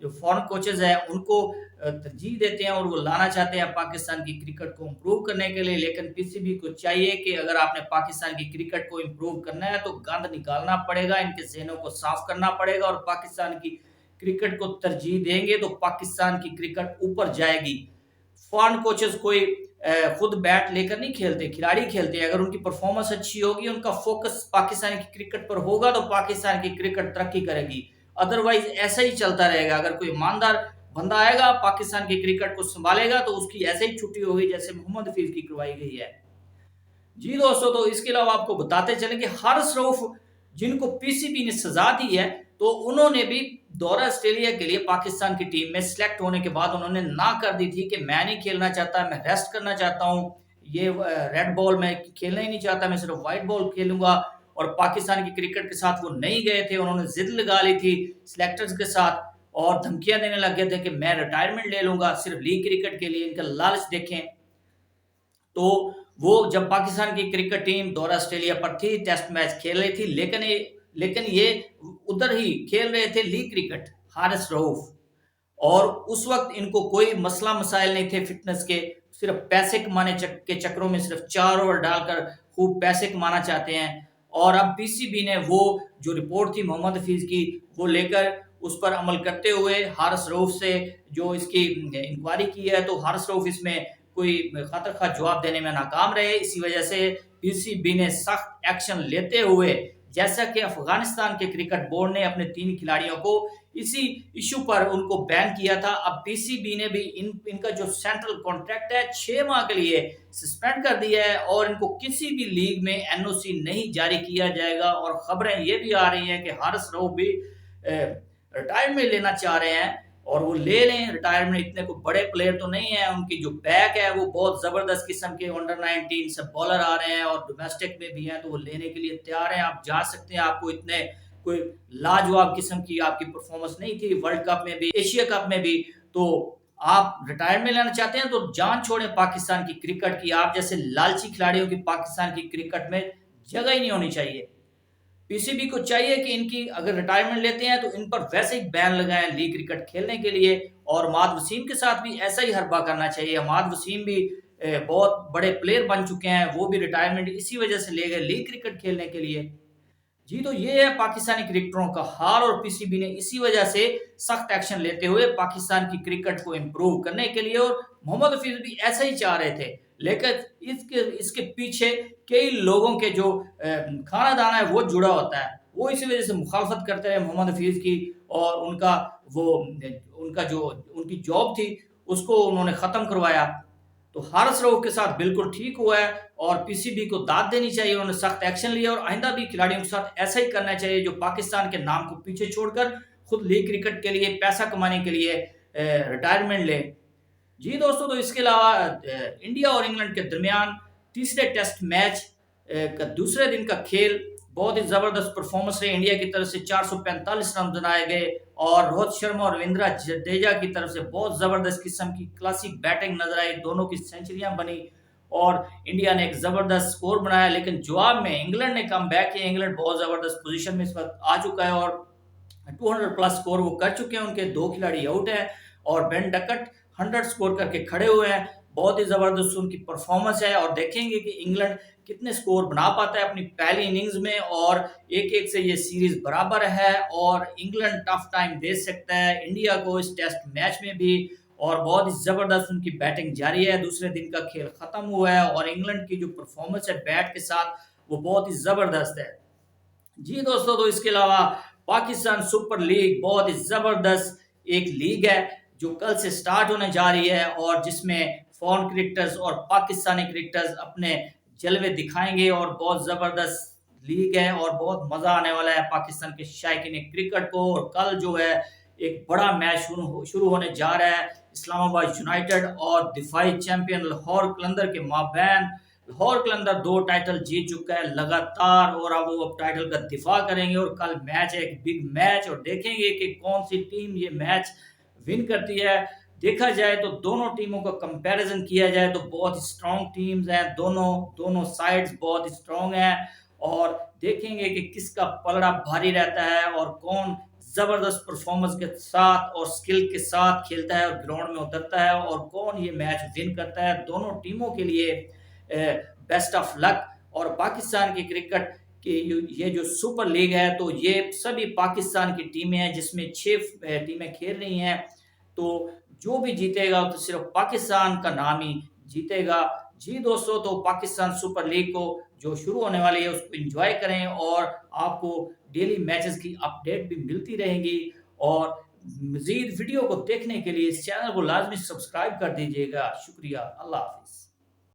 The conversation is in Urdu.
جو فورن کوچز ہیں ان کو ترجیح دیتے ہیں اور وہ لانا چاہتے ہیں پاکستان کی کرکٹ کو امپروو کرنے کے لیے. لیکن پی سی بی کو چاہیے کہ اگر آپ نے پاکستان کی کرکٹ کو امپروو کرنا ہے تو گند نکالنا پڑے گا, ان کے ذہنوں کو صاف کرنا پڑے گا, اور پاکستان کی کرکٹ کو ترجیح دیں گے تو پاکستان کی کرکٹ اوپر جائے گی. فارن کوچز کوئی خود بیٹ لے کر نہیں کھیلتے, کھلاڑی کھیلتے ہیں. اگر ان کی پرفارمنس اچھی ہوگی, ان کا فوکس پاکستان کی کرکٹ پر ہوگا تو پاکستان کی کرکٹ ترقی کرے گی. ادروائز ایسا ہی چلتا رہے گا. اگر کوئی ایماندار بندہ آئے گا پاکستان کی کرکٹ کو سنبھالے گا تو اس کی ایسے ہی چھٹی ہوگی جیسے محمد حفیظ کی کروائی گئی ہے. جی دوستو, تو اس کے علاوہ آپ کو بتاتے چلیں کہ حارث رؤف جن کو پی سی بی نے سزا دی ہے تو انہوں نے بھی دورہ آسٹریلیا کے لیے پاکستان کی ٹیم میں سلیکٹ ہونے کے بعد انہوں نے نہ کر دی تھی کہ میں نہیں کھیلنا چاہتا, میں ریسٹ کرنا چاہتا ہوں, یہ ریڈ بال میں کھیلنا ہی نہیں چاہتا, میں صرف وائٹ بال کھیلوں گا. اور پاکستان کی کرکٹ کے ساتھ وہ نہیں گئے تھے, انہوں نے ضد لگا لی تھی سلیکٹرز کے ساتھ اور دھمکیاں دینے لگ گئے تھے کہ میں ریٹائرمنٹ لے لوں گا صرف لیگ کرکٹ کے لیے. ان کا لالچ دیکھیں. تو وہ جب پاکستان کی کرکٹ ٹیم دورہ آسٹریلیا پر تھی, ٹیسٹ میچ کھیل رہی تھی, لیکن یہ ادھر ہی کھیل رہے تھے لیگ کرکٹ حارث رؤف, اور اس وقت ان کو کوئی مسئلہ مسائل نہیں تھے فٹنس کے, صرف پیسے کمانے کے چکروں میں صرف 4 اوور ڈال کر خوب پیسے کمانا چاہتے ہیں. اور اب پی سی بی نے وہ جو رپورٹ تھی محمد حفیظ کی وہ لے کر اس پر عمل کرتے ہوئے حارث رؤف سے جو اس کی انکوائری کی ہے, تو حارث رؤف اس میں کوئی خاطر خواہ جواب دینے میں ناکام رہے. اسی وجہ سے پی سی بی نے سخت ایکشن لیتے ہوئے, جیسا کہ افغانستان کے کرکٹ بورڈ نے اپنے 3 کھلاڑیوں کو اسی ایشو پر ان کو بین کیا تھا, اب پی سی بی نے بھی ان کا جو سینٹرل کانٹریکٹ ہے 6 ماہ کے لیے سسپینڈ کر دیا ہے اور ان کو کسی بھی لیگ میں این او سی نہیں جاری کیا جائے گا. اور خبریں یہ بھی آ رہی ہیں کہ حارث رؤف بھی ریٹائرمنٹ لینا چاہ رہے ہیں, اور وہ لے لیں ریٹائرمنٹ. اتنے کوئی بڑے پلیئر تو نہیں ہیں, ان کی جو بیک ہے وہ بہت زبردست قسم کے انڈر 19 سے بالر آ رہے ہیں اور ڈومیسٹک میں بھی ہیں, تو وہ لینے کے لیے تیار ہیں. آپ جا سکتے ہیں, آپ کو اتنے کوئی لاجواب قسم کی آپ کی پرفارمنس نہیں تھی ورلڈ کپ میں بھی, ایشیا کپ میں بھی, تو آپ ریٹائرمنٹ لینا چاہتے ہیں تو جان چھوڑیں پاکستان کی کرکٹ کی. آپ جیسے لالچی کھلاڑیوں کی پاکستان کی کرکٹ میں جگہ ہی نہیں ہونی چاہیے. پی سی بی کو چاہیے کہ ان کی اگر ریٹائرمنٹ لیتے ہیں تو ان پر ویسے ہی بین لگائیں لیگ کرکٹ کھیلنے کے لیے, اور ماد وسیم کے ساتھ بھی ایسا ہی حربہ کرنا چاہیے. ماد وسیم بھی بہت بڑے پلیئر بن چکے ہیں, وہ بھی ریٹائرمنٹ اسی وجہ سے لے گئے لیگ کرکٹ کھیلنے کے لیے. جی تو یہ ہے پاکستانی کرکٹروں کا حال, اور پی سی بی نے اسی وجہ سے سخت ایکشن لیتے ہوئے پاکستان کی کرکٹ کو امپروو کرنے کے لیے, اور محمد حفیظ بھی ایسا ہی چاہ رہے تھے, لیکن اس کے پیچھے کئی لوگوں کے جو کھانا دانا ہے وہ جڑا ہوتا ہے, وہ اسی وجہ سے مخالفت کرتے رہے محمد حفیظ کی, اور ان کی جاب تھی اس کو انہوں نے ختم کروایا. تو حارث رؤف کے ساتھ بالکل ٹھیک ہوا ہے, اور پی سی بی کو داد دینی چاہیے, انہوں نے سخت ایکشن لیا, اور آئندہ بھی کھلاڑیوں کے ساتھ ایسا ہی کرنا چاہیے جو پاکستان کے نام کو پیچھے چھوڑ کر خود لیگ کرکٹ کے لیے پیسہ کمانے کے لیے ریٹائرمنٹ لے. جی دوستو, تو اس کے علاوہ انڈیا اور انگلینڈ کے درمیان تیسرے ٹیسٹ میچ کا دوسرے دن کا کھیل بہت ہی زبردست پرفارمنس رہی. انڈیا کی طرف سے 445 رن بنائے گئے, اور روہت شرما اور رویندرا جڈیجا کی طرف سے بہت زبردست قسم کی کلاسک بیٹنگ نظر آئی, دونوں کی سینچریاں بنی اور انڈیا نے ایک زبردست سکور بنایا. لیکن جواب میں انگلینڈ نے کم بیک کیا. انگلینڈ بہت زبردست پوزیشن میں اس وقت آ چکا ہے اور 200 پلس سکور وہ کر چکے ہیں, ان کے 2 کھلاڑی آؤٹ ہیں, اور بین ڈکٹ 100 سکور کر کے کھڑے ہوئے ہیں. بہت ہی زبردست ان کی پرفارمنس ہے, اور دیکھیں گے کہ انگلینڈ کتنے سکور بنا پاتا ہے اپنی پہلی اننگز میں, اور 1-1 سے یہ سیریز برابر ہے, اور انگلینڈ ٹف ٹائم دے سکتا ہے انڈیا کو اس ٹیسٹ میچ میں بھی, اور بہت ہی زبردست ان کی بیٹنگ جاری ہے. دوسرے دن کا کھیل ختم ہوا ہے, اور انگلینڈ کی جو پرفارمنس ہے بیٹ کے ساتھ وہ بہت ہی زبردست ہے. جی دوستو, تو اس کے علاوہ پاکستان سپر لیگ بہت ہی زبردست ایک لیگ ہے جو کل سے سٹارٹ ہونے جا رہی ہے, اور جس میں فارن کرکٹرز اور پاکستانی کرکٹرز اپنے جلوے دکھائیں گے, اور بہت زبردست لیگ ہے اور بہت مزہ آنے والا ہے پاکستان کے شائقین کرکٹ کو. اور کل جو ہے ایک بڑا میچ شروع ہونے جا رہا ہے اسلام آباد یونائیٹڈ اور دفاعی چیمپئن لاہور قلندر کے مابین. لاہور قلندر 2 ٹائٹل جیت چکا ہے لگاتار, اور اب وہ ٹائٹل کا دفاع کریں گے, اور کل میچ ہے ایک بگ میچ, اور دیکھیں گے کہ کون سی ٹیم یہ میچ ون کرتی ہے. دیکھا جائے تو دونوں ٹیموں کا کمپیریزن کیا جائے تو بہت ہی سٹرونگ ٹیمز ہیں, دونوں سائڈز بہت ہی سٹرونگ ہیں, اور دیکھیں گے کہ کس کا پلڑا بھاری رہتا ہے اور کون زبردست پرفارمنس کے ساتھ اور سکل کے ساتھ کھیلتا ہے اور گراؤنڈ میں اترتا ہے، اور کون یہ میچ ون کرتا ہے، دونوں ٹیموں کے لیے بیسٹ آف لک۔ اور پاکستان کی کرکٹ کہ یہ جو سپر لیگ ہے تو یہ سبھی پاکستان کی ٹیمیں ہیں، جس میں 6 ٹیمیں کھیل رہی ہیں، تو جو بھی جیتے گا تو صرف پاکستان کا نام ہی جیتے گا۔ جی دوستو، تو پاکستان سپر لیگ کو جو شروع ہونے والی ہے اس کو انجوائے کریں، اور آپ کو ڈیلی میچز کی اپڈیٹ بھی ملتی رہیں گی، اور مزید ویڈیو کو دیکھنے کے لیے اس چینل کو لازمی سبسکرائب کر دیجیے گا۔ شکریہ، اللہ حافظ۔